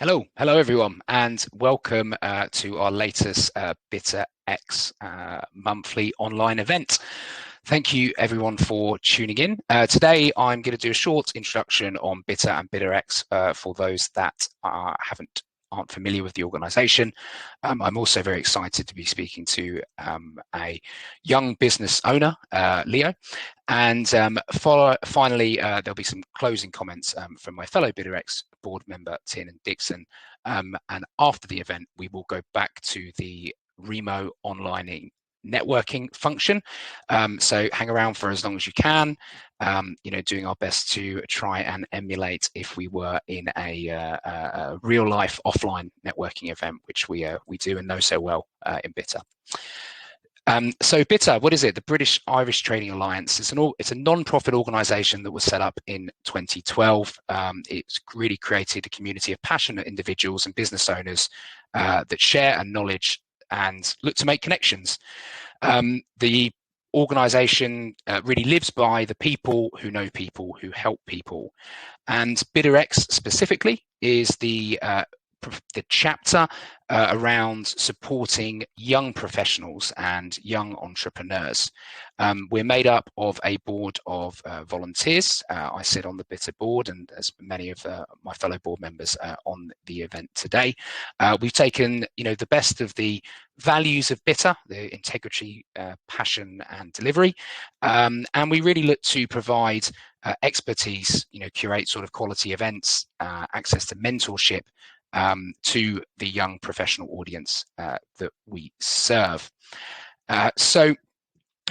Hello everyone, and welcome to our latest BITAx monthly online event. Thank you everyone for tuning in. Today I'm going to do a short introduction on BITA and BITAx for those that aren't familiar with the organisation. I'm also very excited to be speaking to a young business owner, Leo. And finally, there'll be some closing comments from my fellow BITAx board member, Tin and Dixon. And after the event, we will go back to the Remo online networking function. So hang around for as long as you can, doing our best to try and emulate if we were in a real life offline networking event, which we do and know so well in BITA. So BITA, what is it? The British Irish Trading Alliance. It's a non-profit organisation that was set up in 2012. It's really created a community of passionate individuals and business owners that share a knowledge and look to make connections. The organisation really lives by the people who know people who help people, and BITAx specifically is the chapter around supporting young professionals and young entrepreneurs. We're made up of a board of volunteers. I sit on the BITA board, and as many of my fellow board members on the event today. We've taken the best of the values of BITA, the integrity, passion and delivery, and we really look to provide expertise, curate sort of quality events, access to mentorship, to the young professional audience that we serve. So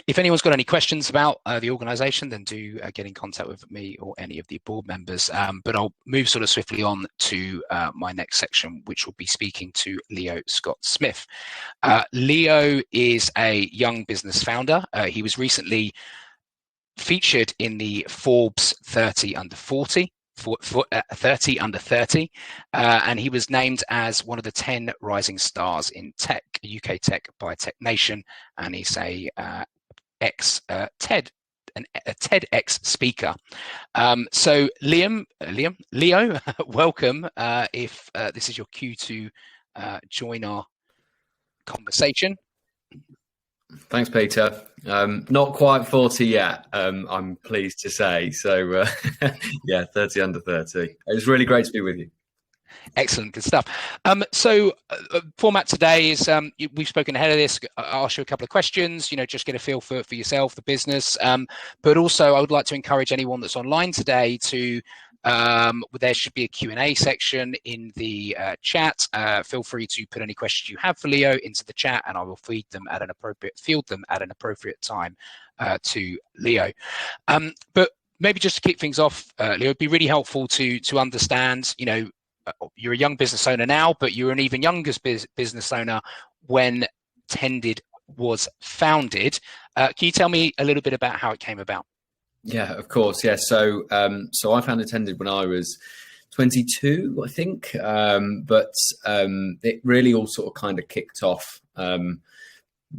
if anyone's got any questions about the organisation, then do get in contact with me or any of the board members. But I'll move sort of swiftly on to my next section, which will be speaking to Leo Scott Smith. Leo is a young business founder. He was recently featured in the Forbes 30 under 40. 30 under 30, and he was named as one of the 10 rising stars in tech, UK tech by Tech Nation, and he's a TEDx speaker. So Leo, welcome. If this is your cue to join our conversation. Thanks, Peter. Not quite 40 yet, I'm pleased to say. So, yeah, 30 under 30. It was really great to be with you. Excellent, good stuff. So format today is we've spoken ahead of this. I'll ask you a couple of questions, just get a feel for yourself, the business. But also I would like to encourage anyone that's online today to there should be a Q&A section in the chat. Feel free to put any questions you have for Leo into the chat, and I will field them at an appropriate time to Leo. But maybe just to kick things off, Leo, it'd be really helpful to understand, you're a young business owner now, but you're an even younger business owner when Tended was founded. Can you tell me a little bit about how it came about? Yeah, of course. Yeah. So I founded Tended when I was 22, I think. But it really all sort of kind of kicked off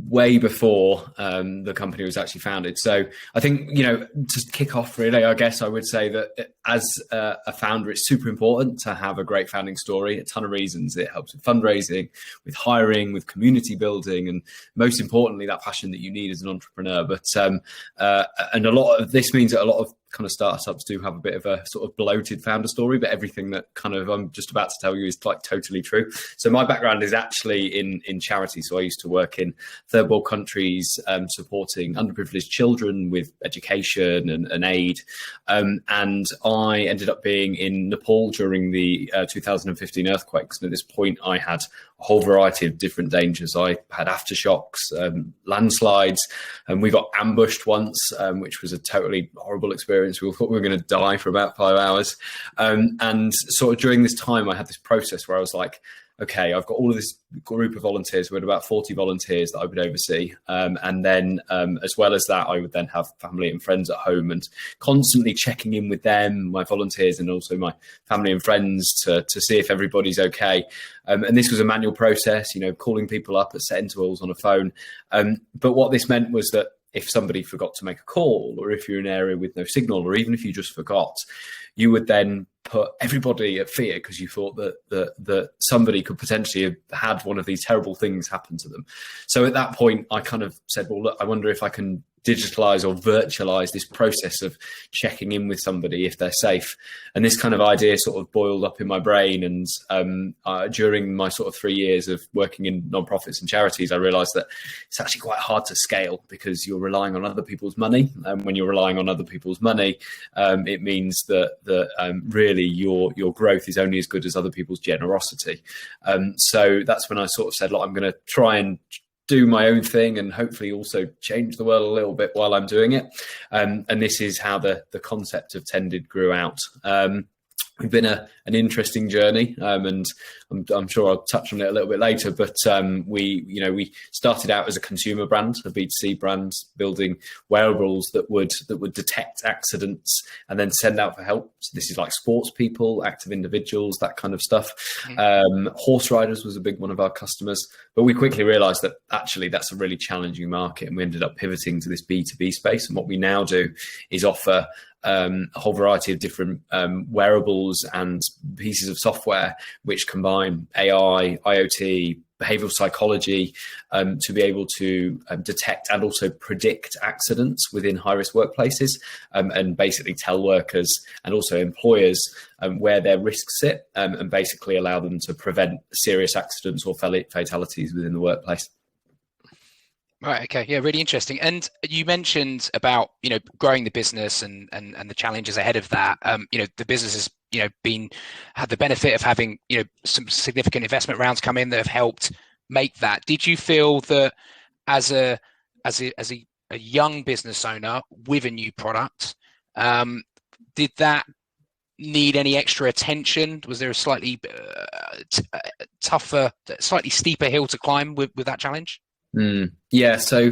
way before the company was actually founded. So I think, to kick off really, I guess I would say that as a founder, it's super important to have a great founding story. A ton of reasons. It helps with fundraising, with hiring, with community building, and most importantly, that passion that you need as an entrepreneur. But and a lot of this means that a lot of kind of startups do have a bit of a sort of bloated founder story, but everything that kind of I'm just about to tell you is like totally true. So my background is actually in charity. So I used to work in third world countries, supporting underprivileged children with education and aid. And I ended up being in Nepal during the 2015 earthquakes. And at this point, I had a whole variety of different dangers. I had aftershocks, landslides, and we got ambushed once, which was a totally horrible experience. We thought we were going to die for about 5 hours. And sort of during this time, I had this process where I was like, okay, I've got all of this group of volunteers. We had about 40 volunteers that I would oversee. And then as well as that, I would then have family and friends at home and constantly checking in with them, my volunteers, and also my family and friends to see if everybody's okay. And this was a manual process, calling people up at set intervals on a phone. But what this meant was that if somebody forgot to make a call, or if you're in an area with no signal, or even if you just forgot, you would then put everybody at fear because you thought that somebody could potentially have had one of these terrible things happen to them. So at that point, I kind of said, well, look, I wonder if I can digitalize or virtualize this process of checking in with somebody if they're safe. And this kind of idea sort of boiled up in my brain. And during my sort of 3 years of working in nonprofits and charities, I realized that it's actually quite hard to scale because you're relying on other people's money. And when you're relying on other people's money, it means that really your growth is only as good as other people's generosity. So that's when I sort of said, look, I'm going to try and do my own thing and hopefully also change the world a little bit while I'm doing it. And this is how the concept of Tended grew out. It's been an interesting journey, and I'm sure I'll touch on it a little bit later. But we started out as a consumer brand, a B2C brand, building wearables that would detect accidents and then send out for help. So this is like sports people, active individuals, that kind of stuff. Horse riders was a big one of our customers, but we quickly realised that actually that's a really challenging market, and we ended up pivoting to this B2B space. And what we now do is offer a whole variety of different wearables and pieces of software which combine AI, IoT, behavioral psychology to be able to detect and also predict accidents within high-risk workplaces, and basically tell workers and also employers where their risks sit, and basically allow them to prevent serious accidents or fatalities within the workplace. Right. Okay. Yeah. Really interesting. And you mentioned about, growing the business and the challenges ahead of that. The business has, had the benefit of having, some significant investment rounds come in that have helped make that. Did you feel that as a young business owner with a new product, did that need any extra attention? Was there a slightly tougher, slightly steeper hill to climb with that challenge? Yeah, so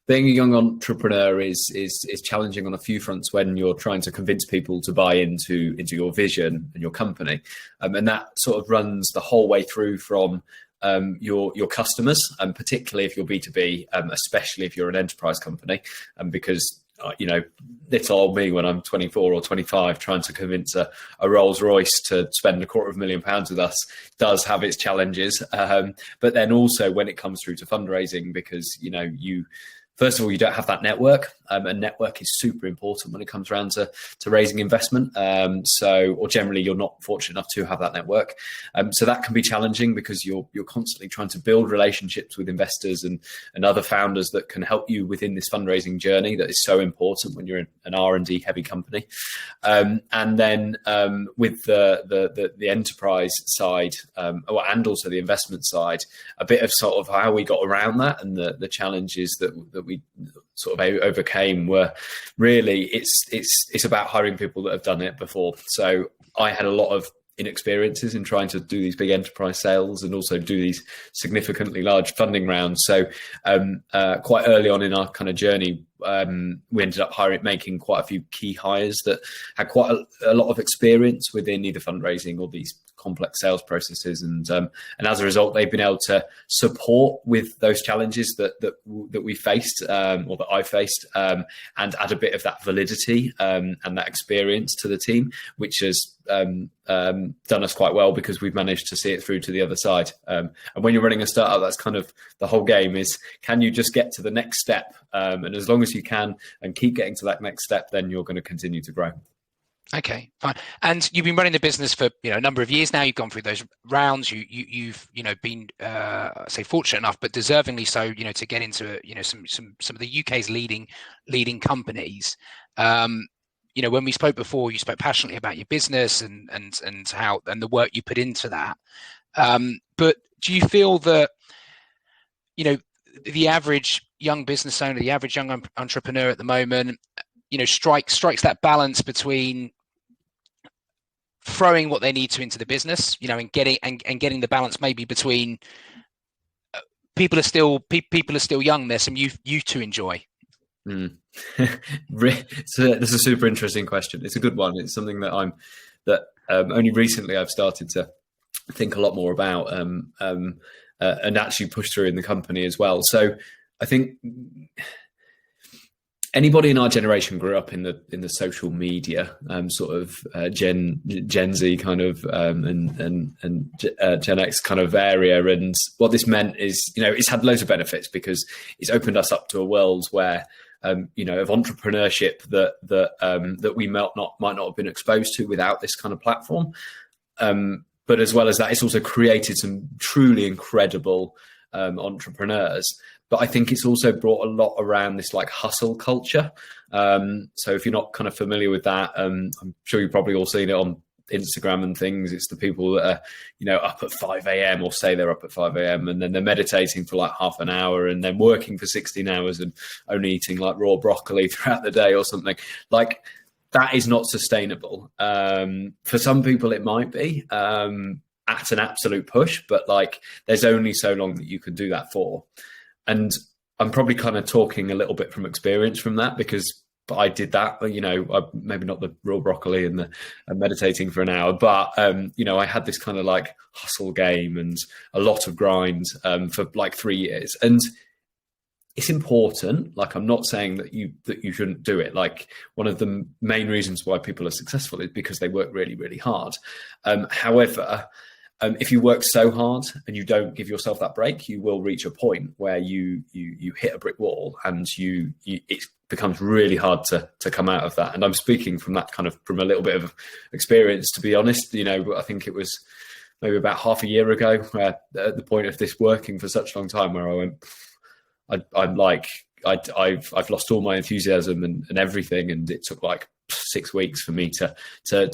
being a young entrepreneur is challenging on a few fronts when you're trying to convince people to buy into your vision and your company, and that sort of runs the whole way through from your customers, and particularly if you're B2B, especially if you're an enterprise company, because little old me when I'm 24 or 25 trying to convince a Rolls Royce to spend £250,000 with us does have its challenges. But then also when it comes through to fundraising, because, first of all, you don't have that network, and network is super important when it comes around to raising investment. Or generally, you're not fortunate enough to have that network. So that can be challenging because you're constantly trying to build relationships with investors and other founders that can help you within this fundraising journey that is so important when you're in an R&D heavy company. And then with the enterprise side, and also the investment side, a bit of sort of how we got around that and the challenges that we sort of overcame were really it's about hiring people that have done it before. So I had a lot of inexperiences in trying to do these big enterprise sales and also do these significantly large funding rounds. So quite early on in our kind of journey, we ended up making quite a few key hires that had quite a lot of experience within either fundraising or these complex sales processes, and as a result, they've been able to support with those challenges that we faced, or that I faced, and add a bit of that validity and that experience to the team, which has done us quite well because we've managed to see it through to the other side. And when you're running a startup, that's kind of the whole game: is can you just get to the next step? And as long as you can and keep getting to that next step, then you're going to continue to grow. Okay, fine. And you've been running the business for a number of years now. You've gone through those rounds. You've been say fortunate enough, but deservingly so, to get into some of the UK's leading companies. When we spoke before, you spoke passionately about your business and how and the work you put into that. But do you feel that the average young business owner, the average young entrepreneur at the moment, strikes that balance between throwing what they need to into the business, and getting the balance maybe between people are still young. There's some youth to enjoy. That's a super interesting question. It's a good one. It's something that only recently I've started to think a lot more about, and actually push through in the company as well. So I think anybody in our generation grew up in the social media sort of Gen Z kind of and Gen X kind of area, and what this meant is, it's had loads of benefits because it's opened us up to a world where of entrepreneurship that we might not have been exposed to without this kind of platform. But as well as that, it's also created some truly incredible entrepreneurs. But I think it's also brought a lot around this like hustle culture. So if you're not kind of familiar with that, I'm sure you've probably all seen it on Instagram and things. It's the people that are, up at 5 a.m. or say they're up at 5 a.m. and then they're meditating for like half an hour and then working for 16 hours and only eating like raw broccoli throughout the day or something. Like, that is not sustainable. For some people, it might be at an absolute push, but like there's only so long that you can do that for. And I'm probably kind of talking a little bit from experience from that, because I did that, maybe not the raw broccoli and the meditating for an hour, but, I had this kind of like hustle game and a lot of grind for like 3 years. And it's important. Like, I'm not saying that you shouldn't do it. Like, one of the main reasons why people are successful is because they work really, really hard. However, if you work so hard and you don't give yourself that break, you will reach a point where you hit a brick wall, and it becomes really hard to come out of that. And I'm speaking from a little bit of experience, to be honest. I think it was maybe about half a year ago, where at the point of this working for such a long time, where I went, I've lost all my enthusiasm and everything, and it took like 6 weeks for me to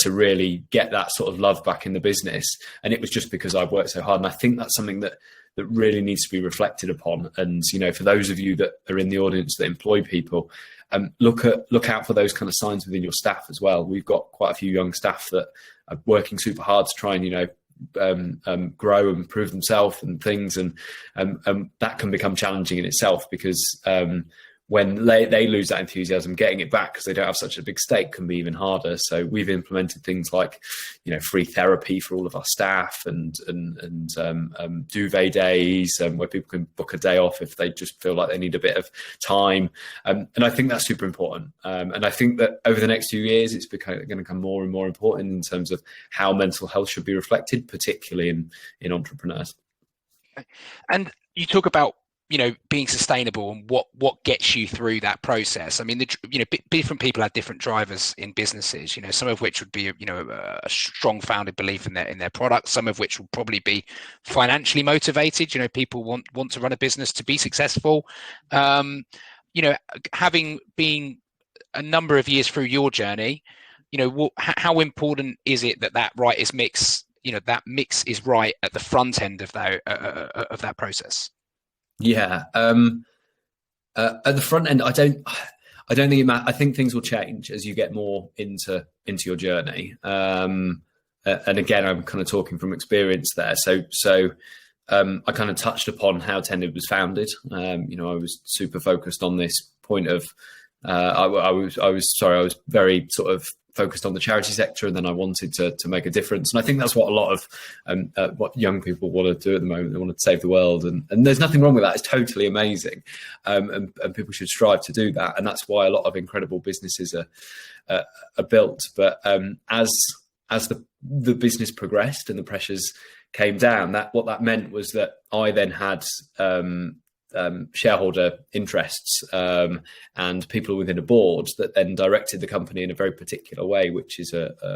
really get that sort of love back in the business. And it was just because I've worked so hard. And I think that's something that really needs to be reflected upon. And for those of you that are in the audience that employ people, look out for those kind of signs within your staff as well. We've got quite a few young staff that are working super hard to try and grow and prove themselves and things, and that can become challenging in itself, because when they lose that enthusiasm, getting it back because they don't have such a big stake can be even harder. So we've implemented things like free therapy for all of our staff, and duvet days, where people can book a day off if they just feel like they need a bit of time, and I think that's super important. And I think that over the next few years, it's going to become more and more important in terms of how mental health should be reflected, particularly in entrepreneurs. And you talk about being sustainable and what gets you through that process. I mean, different people have different drivers in businesses. Some of which would be a strong founded belief in their product. Some of which will probably be financially motivated. People want to run a business to be successful. Having been a number of years through your journey, how important is it that mix is right at the front end of that process? Yeah. At the front end, I don't think it matters. I think things will change as you get more into your journey. And again, I'm kind of talking from experience there. So I kind of touched upon how Tended was founded. I was super focused on this point of, I was very sort of focused on the charity sector, and then I wanted to make a difference. And I think that's what a lot of what young people want to do at the moment. They want to save the world, and there's nothing wrong with that. It's totally amazing, and people should strive to do that. And that's why a lot of incredible businesses are built. But as the business progressed and the pressures came down, what that meant was that I then had shareholder interests and people within a board that then directed the company in a very particular way, which is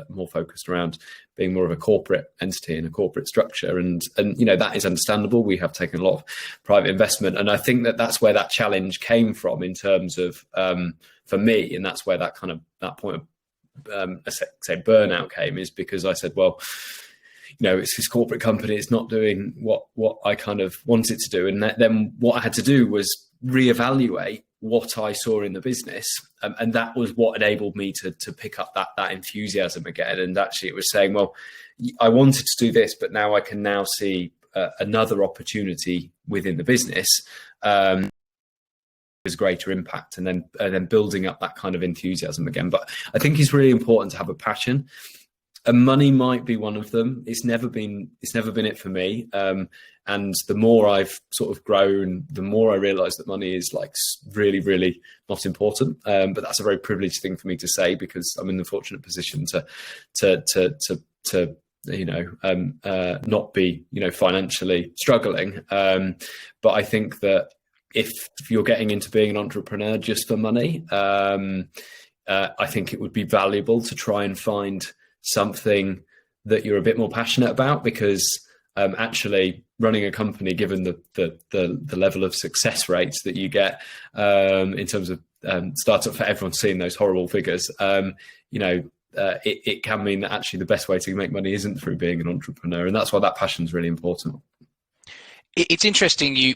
more focused around being more of a corporate entity and a corporate structure. And that is understandable. We have taken a lot of private investment, and I think that's where that challenge came from in terms of for me, and that's where that point of say burnout came, is because I said, well, it's this corporate company, it's not doing what I kind of wanted to do. And then what I had to do was reevaluate what I saw in the business. And that was what enabled me to pick up that enthusiasm again. And actually it was saying, well, I wanted to do this, but now I can now see another opportunity within the business is greater impact, and then building up that kind of enthusiasm again. But I think it's really important to have a passion. And money might be one of them. It's never been it for me. And the more I've sort of grown, the more I realise that money is like really, really not important. But that's a very privileged thing for me to say, because I'm in the fortunate position to not be, financially struggling. But I think that if you're getting into being an entrepreneur just for money, I think it would be valuable to try and find something that you're a bit more passionate about, because actually running a company, given the level of success rates that you get in terms of startup, for everyone seeing those horrible figures, it can mean that actually the best way to make money isn't through being an entrepreneur, and that's why that passion is really important. It's interesting you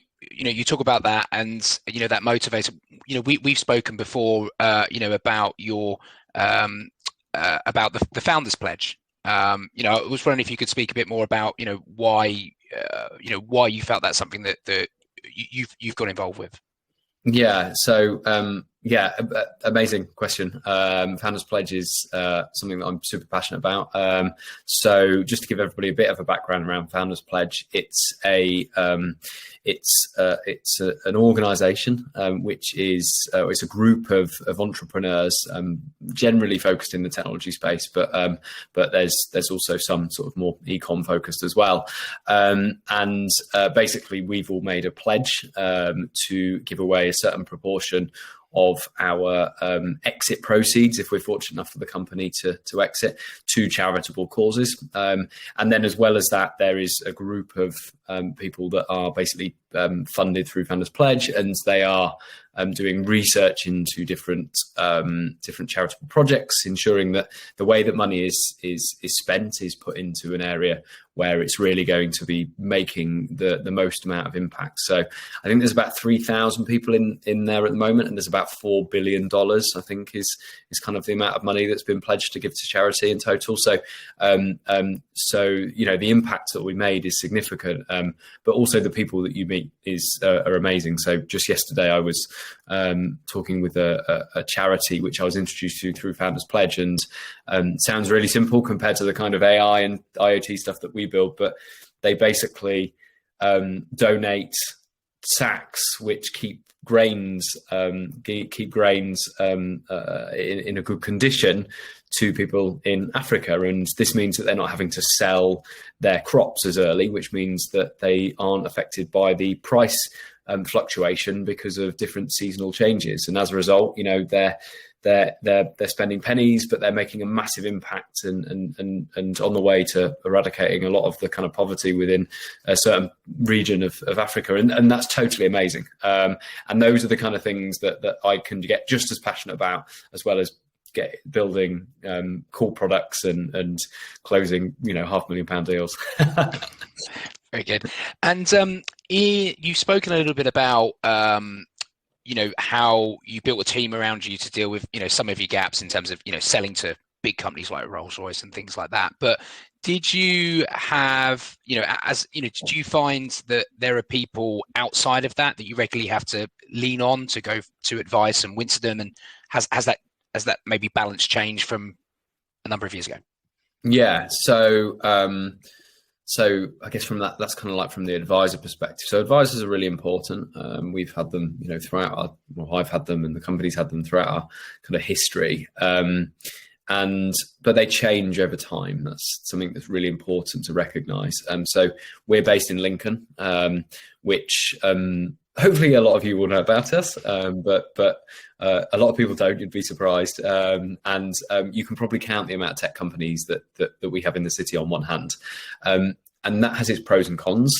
talk about that, and that motivator. We've spoken before about your about the founders pledge. I was wondering if you could speak a bit more about why you felt that's something that you've got involved with. Yeah. So amazing question. Founders Pledge is something that I'm super passionate about. So just to give everybody a bit of a background around Founders Pledge, it's an organisation which is it's a group of entrepreneurs, generally focused in the technology space, but there's also some sort of more e-com focused as well. And basically, we've all made a pledge to give away a certain proportion of our exit proceeds, if we're fortunate enough for the company to exit, to charitable causes. And then as well as that, there is a group of people that are basically funded through Founders Pledge, and they are doing research into different charitable projects, ensuring that the way that money is spent is put into an area where it's really going to be making the most amount of impact. So I think there's about 3,000 people in there at the moment, and there's about $4 billion, I think, is kind of the amount of money that's been pledged to give to charity in total. So the impact that we made is significant, but also the people that you meet are amazing. So just yesterday I was talking with a charity which I was introduced to through Founders Pledge, and sounds really simple compared to the kind of AI and IoT stuff that we build, but they basically donate sacks which keep grains in a good condition to people in Africa. And this means that they're not having to sell their crops as early, which means that they aren't affected by the price fluctuation because of different seasonal changes. And as a result, they're spending pennies, but they're making a massive impact and on the way to eradicating a lot of the kind of poverty within a certain region of Africa. And that's totally amazing. And those are the kind of things that I can get just as passionate about, as well as building cool products and closing, £500,000 deals. Very good. And you've spoken a little bit about how you built a team around you to deal with, some of your gaps in terms of, selling to big companies like Rolls-Royce and things like that. But did you have, did you find that there are people outside of that you regularly have to lean on to go to advice and wisdom? And has that maybe balance changed from a number of years ago? Yeah. So I guess from that's kind of like from the advisor perspective. So advisors are really important. We've had them, throughout I've had them, and the company's had them throughout our kind of history. But they change over time. That's something that's really important to recognise. So we're based in Lincoln, which hopefully a lot of you will know about us, but a lot of people don't. You'd be surprised. And you can probably count the amount of tech companies that we have in the city on one hand. And that has its pros and cons.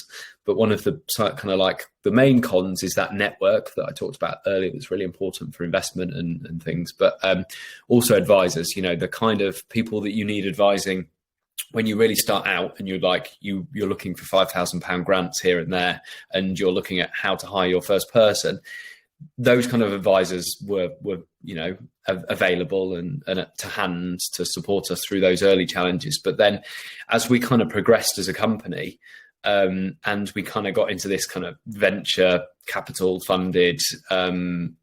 But one of the kind of like the main cons is that network that I talked about earlier that's really important for investment and things. But also advisors, the kind of people that you need advising when you really start out, and you're looking for £5,000 grants here and there, and you're looking at how to hire your first person. Those kind of advisors were available and to hand to support us through those early challenges. But then as we kind of progressed as a company, And we kind of got into this kind of venture capital funded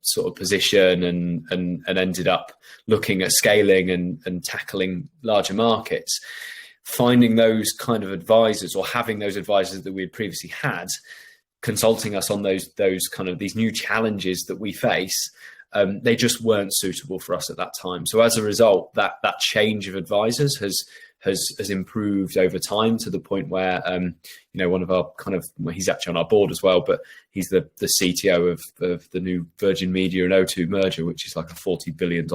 sort of position, and ended up looking at scaling and tackling larger markets. Finding those kind of advisors, or having those advisors that we had previously had, consulting us on those kind of these new challenges that we face, they just weren't suitable for us at that time. So as a result, that change of advisors has improved over time, to the point where one of our he's actually on our board as well, but he's the CTO of the new Virgin Media and O2 merger, which is like a $40 billion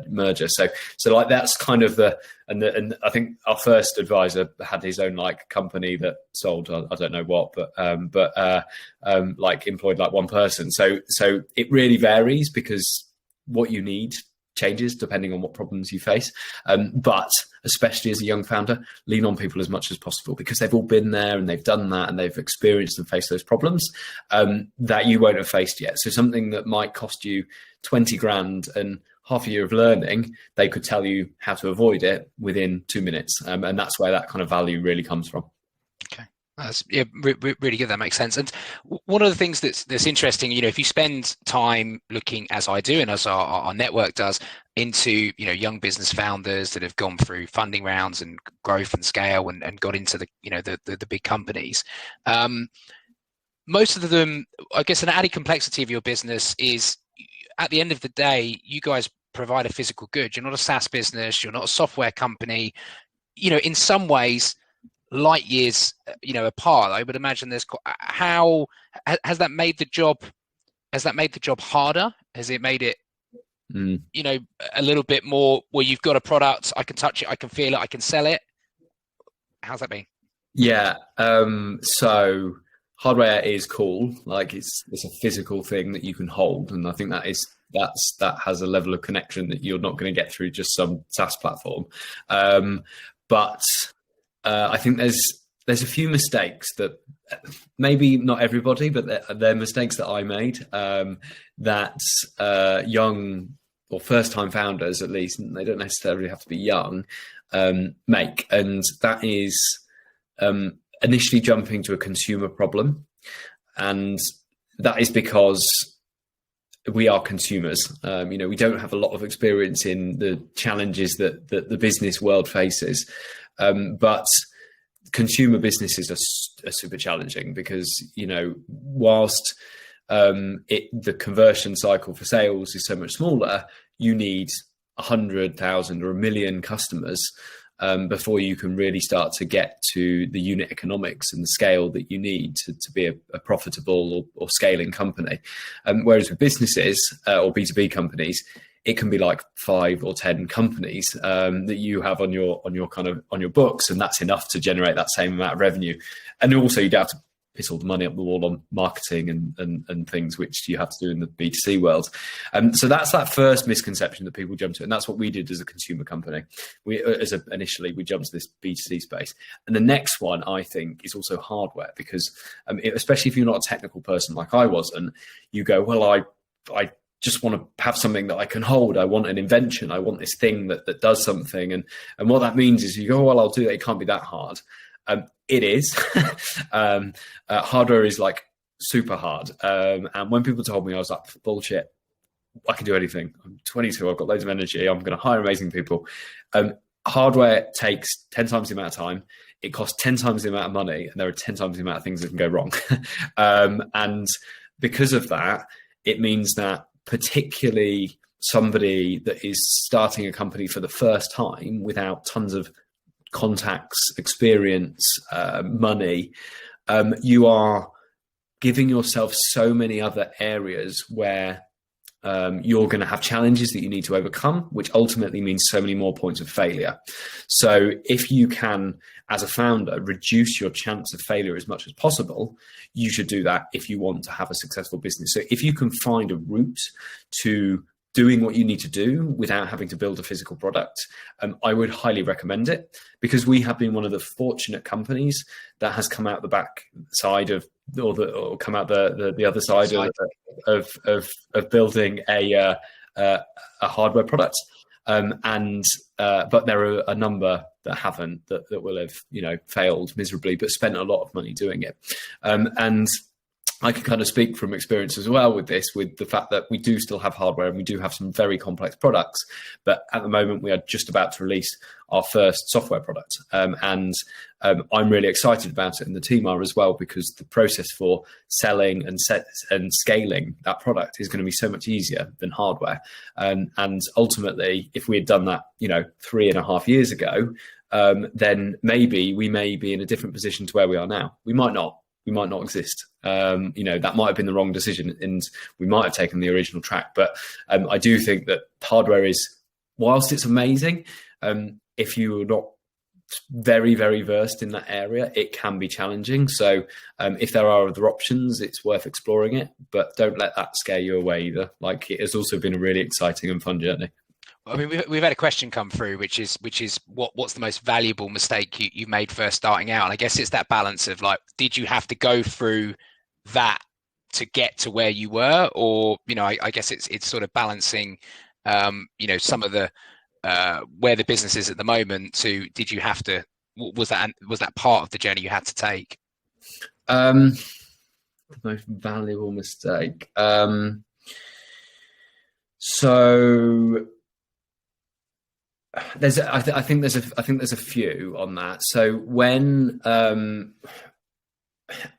merger. So like that's kind of and I think our first advisor had his own like company that sold I don't know what, but like employed like one person. So it really varies, because what you need changes depending on what problems you face. But especially as a young founder, lean on people as much as possible, because they've all been there and they've done that and they've experienced and faced those problems that you won't have faced yet. So something that might cost you 20 grand and half a year of learning, they could tell you how to avoid it within 2 minutes. And that's where that kind of value really comes from. Okay. That's really good. That makes sense. And one of the things that's interesting, if you spend time looking, as I do and as our network does, into young business founders that have gone through funding rounds and growth and scale and got into the big companies, most of them, I guess, an added complexity of your business is, at the end of the day, you guys provide a physical good. You're not a SaaS business. You're not a software company. In some ways, light years apart. I would imagine there's how has that made the job harder? Has it made it a little bit more where you've got a product, I can touch it, I can feel it, I can sell it? How's that been? Yeah, so hardware is cool. Like it's a physical thing that you can hold, and I think that has a level of connection that you're not going to get through just some SaaS platform. But I think there's a few mistakes that maybe not everybody, but they're mistakes that I made, that young or first-time founders, at least, they don't necessarily have to be young, make. And that is initially jumping to a consumer problem. And that is because we are consumers. We don't have a lot of experience in the challenges that the business world faces. But consumer businesses are super challenging, because whilst the conversion cycle for sales is so much smaller, you need 100,000 or 1 million customers before you can really start to get to the unit economics and the scale that you need to be a profitable or scaling company. Whereas with businesses or B2B companies, it can be like 5 or 10 companies that you have on your books, and that's enough to generate that same amount of revenue. And also, you don't have to piss all the money up the wall on marketing and things, which you have to do in the B2C world. So that's that first misconception that people jump to, and that's what we did as a consumer company. Initially we jumped to this B2C space, and the next one I think is also hardware, because especially if you're not a technical person like I was, and you go, well, I just want to have something that I can hold. I want an invention. I want this thing that does something. And what that means is you go, well, I'll do it. It can't be that hard. It is. Hardware is like super hard. And when people told me, I was like, bullshit, I can do anything. I'm 22. I've got loads of energy. I'm going to hire amazing people. Hardware takes 10 times the amount of time. It costs 10 times the amount of money. And there are 10 times the amount of things that can go wrong. And because of that, it means that particularly somebody that is starting a company for the first time without tons of contacts, experience, money, you are giving yourself so many other areas where you're going to have challenges that you need to overcome, which ultimately means so many more points of failure. So if you can, as a founder, reduce your chance of failure as much as possible, you should do that if you want to have a successful business. So if you can find a route to doing what you need to do without having to build a physical product, I would highly recommend it, because we have been one of the fortunate companies that has come out the back side of, or come out the other side of building a hardware product. and but there are a number that haven't, that will have, failed miserably, but spent a lot of money doing it. And I can kind of speak from experience as well with this, with the fact that we do still have hardware and we do have some very complex products, but at the moment we are just about to release our first software product. And I'm really excited about it, and the team are as well, because the process for selling and scaling that product is going to be so much easier than hardware. And ultimately, if we had done that, 3.5 years ago, then maybe we may be in a different position to where we are now. We might not exist. That might have been the wrong decision, and we might have taken the original track. But I do think that hardware is, whilst it's amazing, if you're not very, very versed in that area, it can be challenging. So if there are other options, it's worth exploring it, but don't let that scare you away either. Like, it has also been a really exciting and fun journey. I mean, we've had a question come through, which is what's the most valuable mistake you made first starting out? And I guess it's that balance of, like, did you have to go through that to get to where you were, or I guess it's sort of balancing, some of the where the business is at the moment. To, did you have to? Was that part of the journey you had to take? The most valuable mistake. So. I think there's a few on that. So when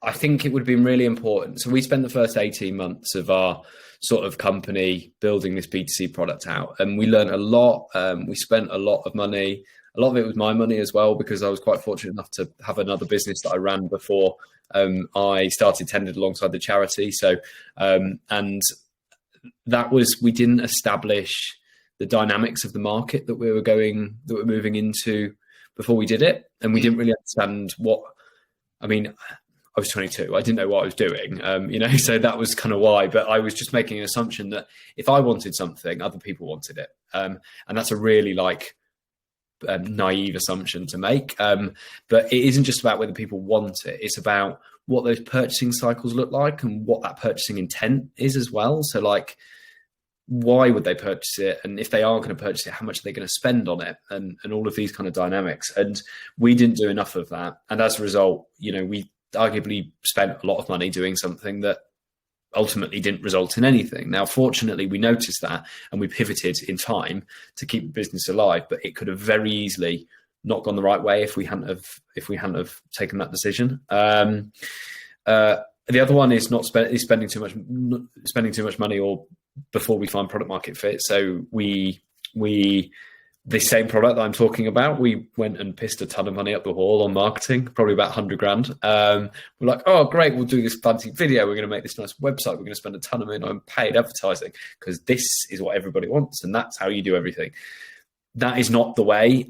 I think it would have been really important. So we spent the first 18 months of our sort of company building this B2C product out, and we learned a lot. We spent a lot of money. A lot of it was my money as well, because I was quite fortunate enough to have another business that I ran before I started Tended alongside the charity. So and that was, we didn't establish the dynamics of the market that we were moving into before we did it. And we didn't really understand I was 22. I didn't know what I was doing, so that was kind of why. But I was just making an assumption that if I wanted something, other people wanted it. And that's a really naive assumption to make. But it isn't just about whether people want it. It's about what those purchasing cycles look like and what that purchasing intent is as well. So, like, why would they purchase it? And if they are going to purchase it, how much are they going to spend on it? And all of these kind of dynamics. And we didn't do enough of that. And as a result, we arguably spent a lot of money doing something that ultimately didn't result in anything. Now, fortunately, we noticed that and we pivoted in time to keep the business alive, but it could have very easily not gone the right way if we hadn't have taken that decision. The other one is spending too much money, or before we find product market fit. So the same product that I'm talking about, we went and pissed a ton of money up the wall on marketing, probably about 100 grand. We're like, oh, great, we'll do this fancy video. We're going to make this nice website. We're going to spend a ton of money on paid advertising because this is what everybody wants. And that's how you do everything. That is not the way.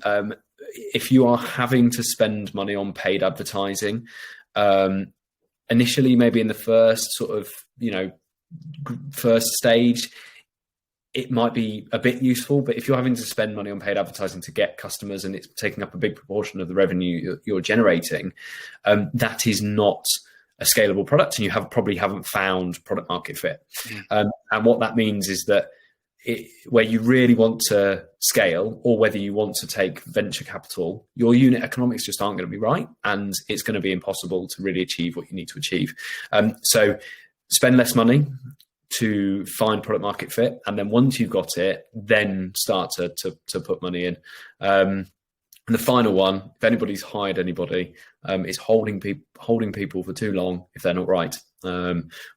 If you are having to spend money on paid advertising, initially, maybe in the first first stage, it might be a bit useful. But if you're having to spend money on paid advertising to get customers and it's taking up a big proportion of the revenue you're generating, that is not a scalable product, and you probably haven't found product market fit. And what that means is that where you really want to scale, or whether you want to take venture capital, your unit economics just aren't going to be right, and it's going to be impossible to really achieve what you need to achieve. So spend less money to find product market fit, and then once you've got it, then start to put money in. And the final one, if anybody's hired anybody, is holding people for too long if they're not right.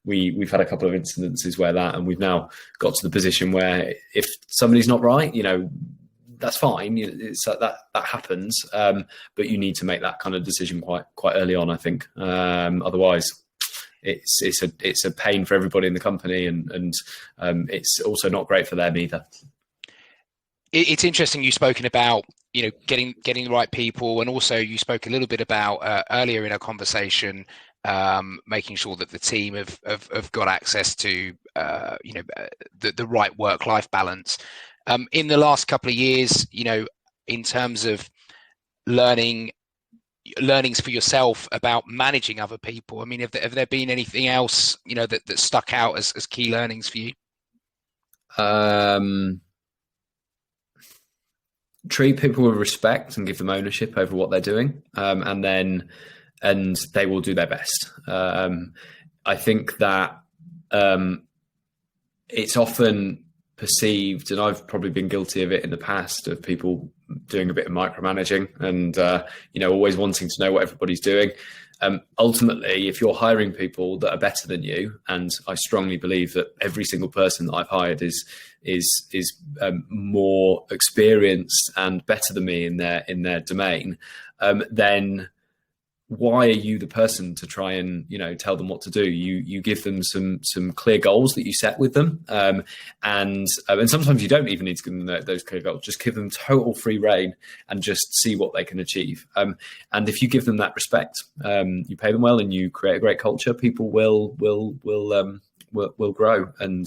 We've had a couple of incidences where that, and we've now got to the position where if somebody's not right, that's fine. It's that happens, but you need to make that kind of decision quite early on, I think. Otherwise, it's a pain for everybody in the company, and it's also not great for them either. It's interesting you've spoken about getting the right people, and also you spoke a little bit about earlier in our conversation, making sure that the team have got access to the right work-life balance. In the last couple of years, in terms of learnings for yourself about managing other people, I mean, have there been anything else that stuck out as key learnings for you? treat people with respect and give them ownership over what they're doing, and they will do their best. I think that it's often perceived, and I've probably been guilty of it in the past, of people doing a bit of micromanaging and always wanting to know what everybody's doing. Ultimately, if you're hiring people that are better than you, and I strongly believe that every single person that I've hired is more experienced and better than me in their domain, then why are you the person to try and tell them what to do? You give them some clear goals that you set with them, and sometimes you don't even need to give them those clear goals. Just give them total free rein and just see what they can achieve. And if you give them that respect, you pay them well, and you create a great culture, people will grow and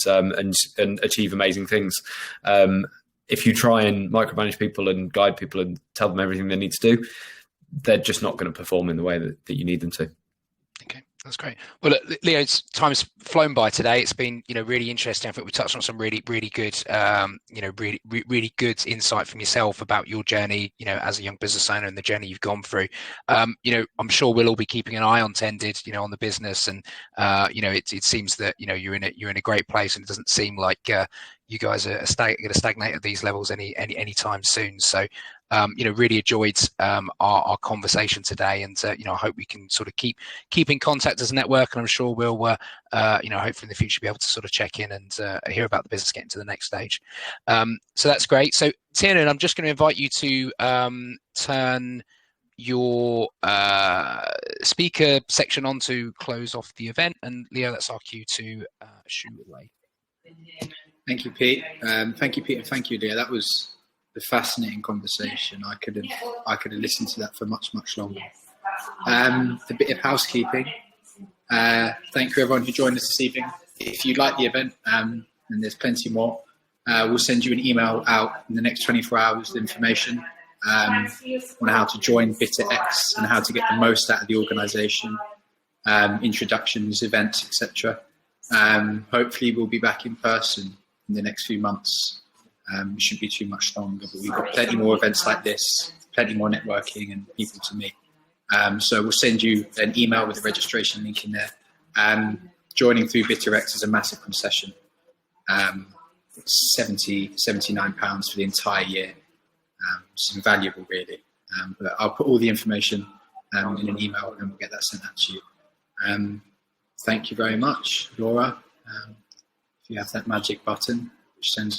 achieve amazing things. If you try and micromanage people and guide people and tell them everything they need to do, they're just not going to perform in the way that you need them to. Okay, that's great. Well, look, Leo, time's flown by today. It's been, really interesting. I think we touched on some really, really good, really good insight from yourself about your journey, as a young business owner and the journey you've gone through. I'm sure we'll all be keeping an eye on Tended, on the business, and it seems that you're in a great place, and it doesn't seem like you guys are going to stagnate at these levels anytime soon. So, really enjoyed our conversation today, and I hope we can sort of keep in contact as a network, and I'm sure we'll hopefully in the future be able to sort of check in and hear about the business getting to the next stage. So that's great. So Tiernan, I'm just going to invite you to turn your speaker section on to close off the event, and Leo, let's ask you to shoot away. Thank you, Pete. Thank you, Pete, and thank you, Leo. That was a fascinating conversation. I could have listened to that for much longer. A bit of housekeeping. Thank you, everyone who joined us this evening. If you like the event, and there's plenty more, we'll send you an email out in the next 24 hours with information on how to join BITAx and how to get the most out of the organisation, introductions, events, etc. Hopefully, we'll be back in person in the next few months. It shouldn't be too much longer, but we've got plenty more events like this, plenty more networking and people to meet. So we'll send you an email with the registration link in there. Joining through BITAx is a massive concession. It's £79 for the entire year. It's invaluable, really. But I'll put all the information in an email, and we'll get that sent out to you. Thank you very much, Laura. If you have that magic button, which sends